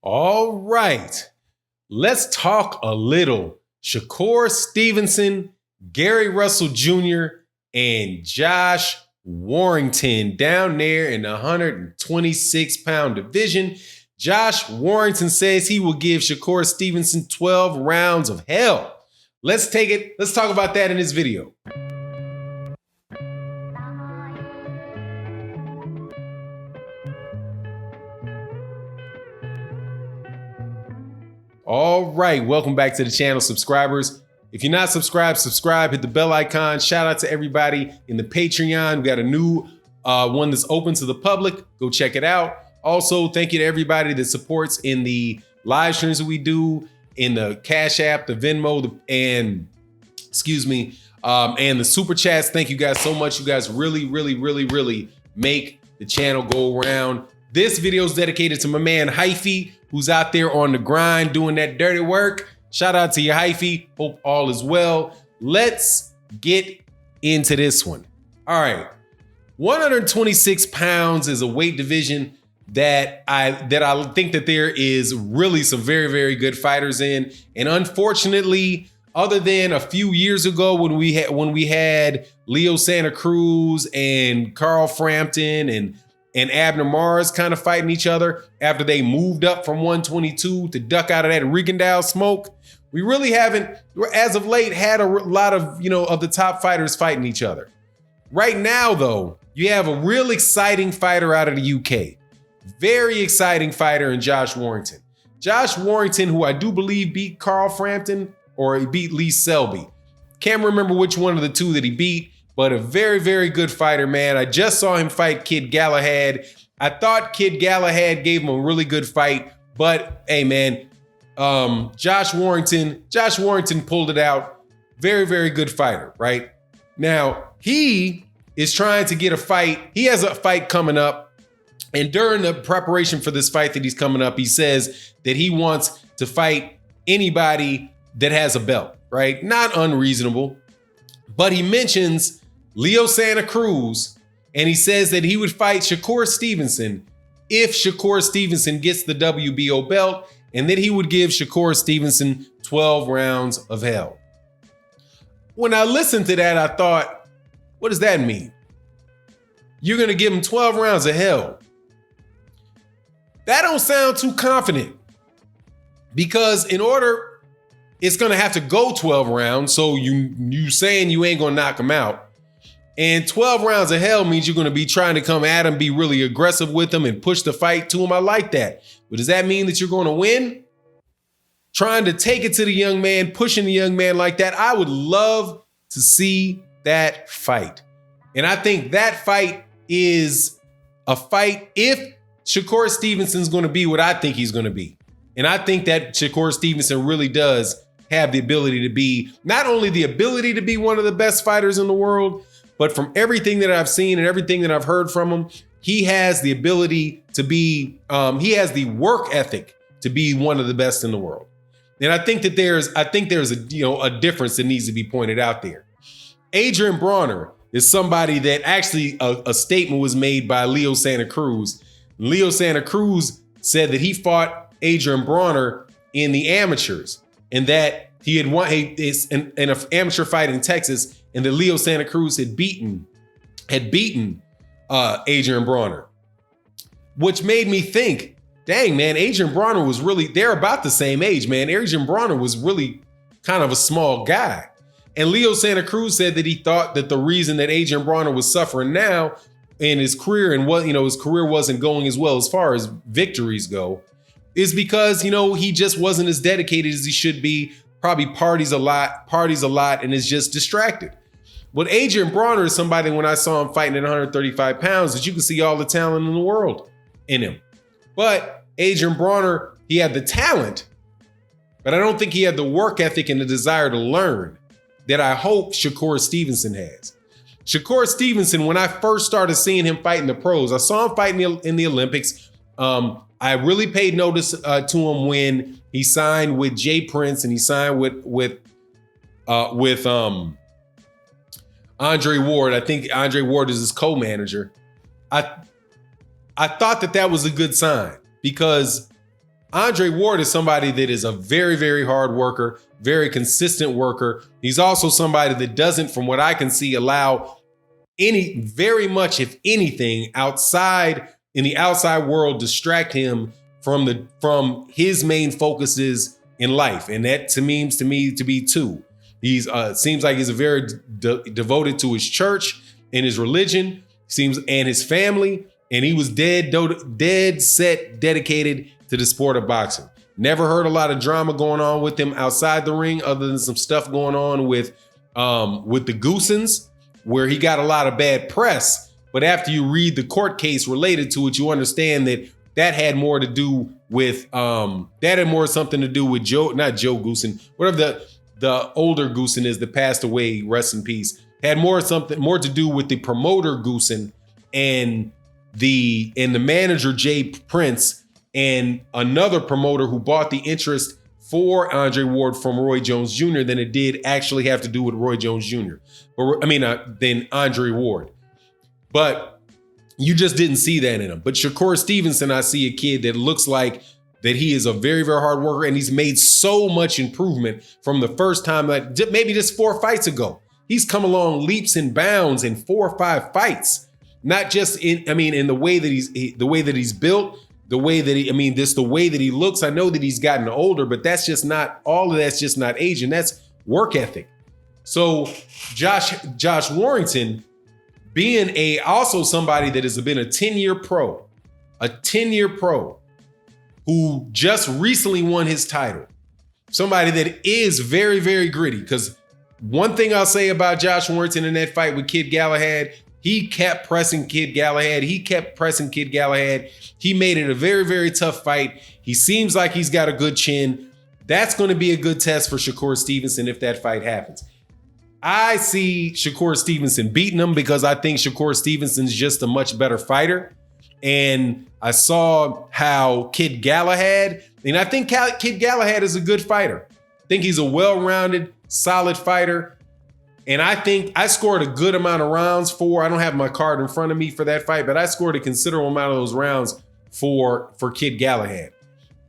All right, let's talk a little Shakur Stevenson, Gary Russell Jr., and Josh Warrington down there in the 126-pound division. Josh Warrington says he will give Shakur Stevenson 12 rounds of hell. Let's talk about that in this video. All right, welcome back to the channel, subscribers. If you're not subscribed, subscribe, hit the bell icon. Shout out to everybody in the Patreon. We got a new one that's open to the public. Go check it out. Also, thank you to everybody that supports in the live streams that we do, in the Cash App, the Venmo, and the Super Chats. Thank you guys so much. You guys really make the channel go around. This video is dedicated to my man Hyphy, who's out there on the grind doing that dirty work. Shout out to you, Hyphy. Hope all is well. Let's get into this one. All right. 126 pounds is a weight division that I think that there is really some very good fighters in. And unfortunately, other than a few years ago when we had Leo Santa Cruz and Carl Frampton and Abner Mars kind of fighting each other after they moved up from 122 to duck out of that Rigondeaux smoke, we really haven't, as of late, had a lot of, of the top fighters fighting each other. Right now, though, you have a real exciting fighter out of the UK. Very exciting fighter in Josh Warrington. Josh Warrington, who I do believe beat Carl Frampton, or he beat Lee Selby. Can't remember which one of the two that he beat, but a very good fighter, man. I just saw him fight Kid Galahad. I thought Kid Galahad gave him a really good fight, but hey, man, Josh Warrington pulled it out. Very good fighter, right? Now, he is trying to get a fight. He has a fight coming up, and during the preparation for this fight that he's coming up, he says that he wants to fight anybody that has a belt, right? Not unreasonable, but he mentions Leo Santa Cruz, and he says that he would fight Shakur Stevenson if Shakur Stevenson gets the WBO belt, and that he would give Shakur Stevenson 12 rounds of hell. When I listened to that, I thought, what does that mean? You're going to give him 12 rounds of hell. That don't sound too confident, because it's going to have to go 12 rounds. So you saying you ain't going to knock him out. And 12 rounds of hell means you're going to be trying to come at him, be really aggressive with him, and push the fight to him. I like that. But does that mean that you're going to win? Trying to take it to the young man, pushing the young man like that. I would love to see that fight. And I think that fight is a fight if Shakur Stevenson's going to be what I think he's going to be. And I think that Shakur Stevenson really does have the ability to be, not only the ability to be one of the best fighters in the world, but from everything that I've seen and everything that I've heard from him, he has the ability to be, he has the work ethic to be one of the best in the world. And I think that there's a difference that needs to be pointed out there. Adrian Bronner is somebody that actually a statement was made by Leo Santa Cruz. Leo Santa Cruz said that he fought Adrian Bronner in the amateurs, and that he had won in an amateur fight in Texas, and that Leo Santa Cruz had beaten Adrian Bronner, which made me think, dang, man, Adrian Bronner was really, they're about the same age, man. Adrian Bronner was really kind of a small guy. And Leo Santa Cruz said that he thought that the reason that Adrian Bronner was suffering now in his career, and what, his career wasn't going as well as far as victories go, is because, he just wasn't as dedicated as he should be, probably parties a lot, and is just distracted. But Adrian Bronner is somebody, when I saw him fighting at 135 pounds, that you can see all the talent in the world in him. But Adrian Bronner, he had the talent, but I don't think he had the work ethic and the desire to learn that I hope Shakur Stevenson has. Shakur Stevenson, when I first started seeing him fight in the pros, I saw him fighting in the Olympics. I really paid notice to him when he signed with Jay Prince, and he signed with Andre Ward. I think Andre Ward is his co-manager. I thought that was a good sign, because Andre Ward is somebody that is a very, very hard worker, very consistent worker. He's also somebody that doesn't, from what I can see, allow very much, if anything, in the outside world, distract him from his main focuses in life. And that seems to me to be two. He's seems like he's a very devoted to his church and his religion, and his family. And he was dead set dedicated to the sport of boxing. Never heard a lot of drama going on with him outside the ring, other than some stuff going on with the Goosens, where he got a lot of bad press. But after you read the court case related to it, you understand that had more to do with something to do with not Joe Goosen, whatever the older Goosen is that passed away, rest in peace, had more to do with the promoter Goosen and the manager Jay Prince and another promoter who bought the interest for Andre Ward from Roy Jones Jr. than it did actually have to do with Roy Jones Jr. Than Andre Ward. But you just didn't see that in him. But Shakur Stevenson, I see a kid that looks like that he is a very, very hard worker, and he's made so much improvement from the first time, maybe just 4 fights ago. He's come along leaps and bounds in 4 or 5 fights. Not just in the way that he's built, the way that the way that he looks. I know that he's gotten older, but that's just not aging. That's work ethic. So Josh Warrington, being also somebody that has been a 10-year pro, who just recently won his title, somebody that is very, very gritty. Because one thing I'll say about Josh Warrington in that fight with Kid Galahad, he kept pressing Kid Galahad. He made it a very, very tough fight. He seems like he's got a good chin. That's going to be a good test for Shakur Stevenson if that fight happens. I see Shakur Stevenson beating him because I think Shakur Stevenson's just a much better fighter. And I saw how Kid Galahad, and I think Kid Galahad is a good fighter. I think he's a well-rounded, solid fighter. And I think I scored a good amount of rounds I don't have my card in front of me for that fight, but I scored a considerable amount of those rounds for Kid Galahad.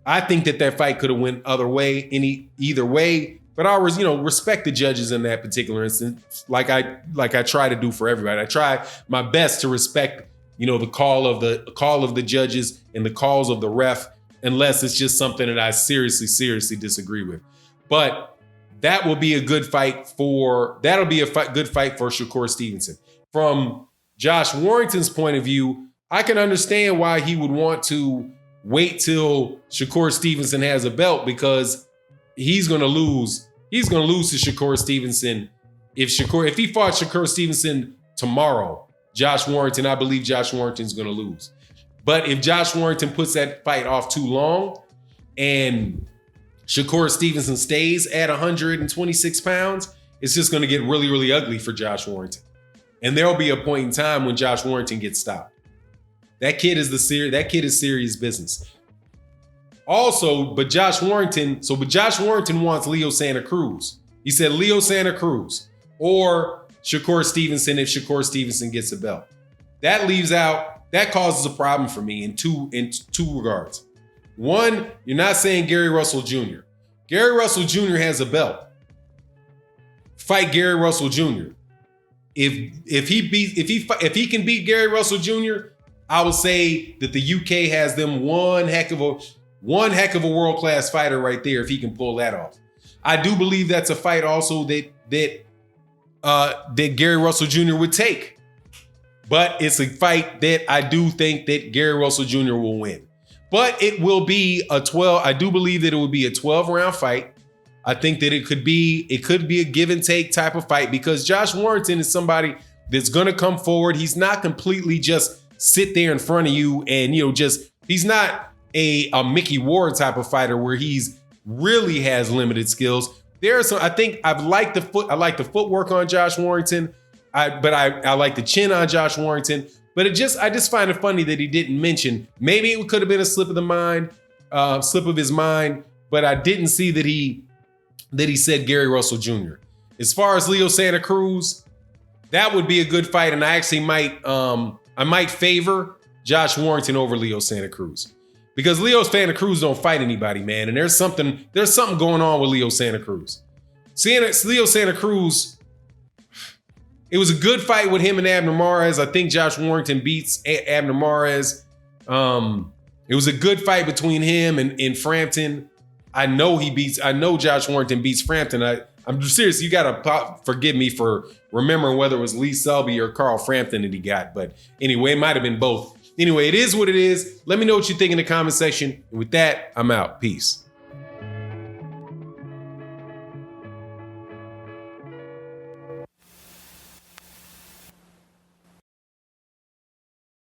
I think that fight could have went either way, but I always, respect the judges in that particular instance, like I try to do for everybody. I try my best to respect, the call of the judges and the calls of the ref, unless it's just something that I seriously disagree with. But that will be a good fight good fight for Shakur Stevenson. From Josh Warrington's point of view, I can understand why he would want to wait till Shakur Stevenson has a belt, because he's going to lose. He's going to lose to Shakur Stevenson. If he fought Shakur Stevenson tomorrow, I believe Josh Warrington's going to lose. But if Josh Warrington puts that fight off too long and Shakur Stevenson stays at 126 pounds, it's just going to get really, really ugly for Josh Warrington. And there'll be a point in time when Josh Warrington gets stopped. That kid is serious business. Also, but Josh Warrington wants Leo Santa Cruz. He said Leo Santa Cruz or Shakur Stevenson if Shakur Stevenson gets a belt. That causes a problem for me in two regards. One, you're not saying Gary Russell Jr. Gary Russell Jr. has a belt. Fight Gary Russell Jr. If he can beat Gary Russell Jr., I would say that the UK has them one heck of a world-class fighter right there if he can pull that off. I do believe that's a fight also that Gary Russell Jr. would take. But it's a fight that I do think that Gary Russell Jr. will win. But it will be I do believe that it will be a 12-round fight. I think that it could be a give and take type of fight, because Josh Warrington is somebody that's going to come forward. He's not completely just sit there in front of you and, he's not a Mickey Ward type of fighter where he's really has limited skills. I like the footwork on Josh Warrington. I like the chin on Josh Warrington. But I just find it funny that he didn't mention, maybe it could have been a slip of his mind, but I didn't see that he said Gary Russell Jr. As far as Leo Santa Cruz, that would be a good fight, and I actually might favor Josh Warrington over Leo Santa Cruz. Because Leo Santa Cruz don't fight anybody, man. And there's something going on with Leo Santa Cruz. Leo Santa Cruz, it was a good fight with him and Abner Mares. I think Josh Warrington beats Abner Mares. It was a good fight between him and Frampton. I know Josh Warrington beats Frampton. I'm serious. You gotta forgive me for remembering whether it was Lee Selby or Carl Frampton that he got. But anyway, it might have been both. Anyway, it is what it is. Let me know what you think in the comment section. And with that, I'm out. Peace.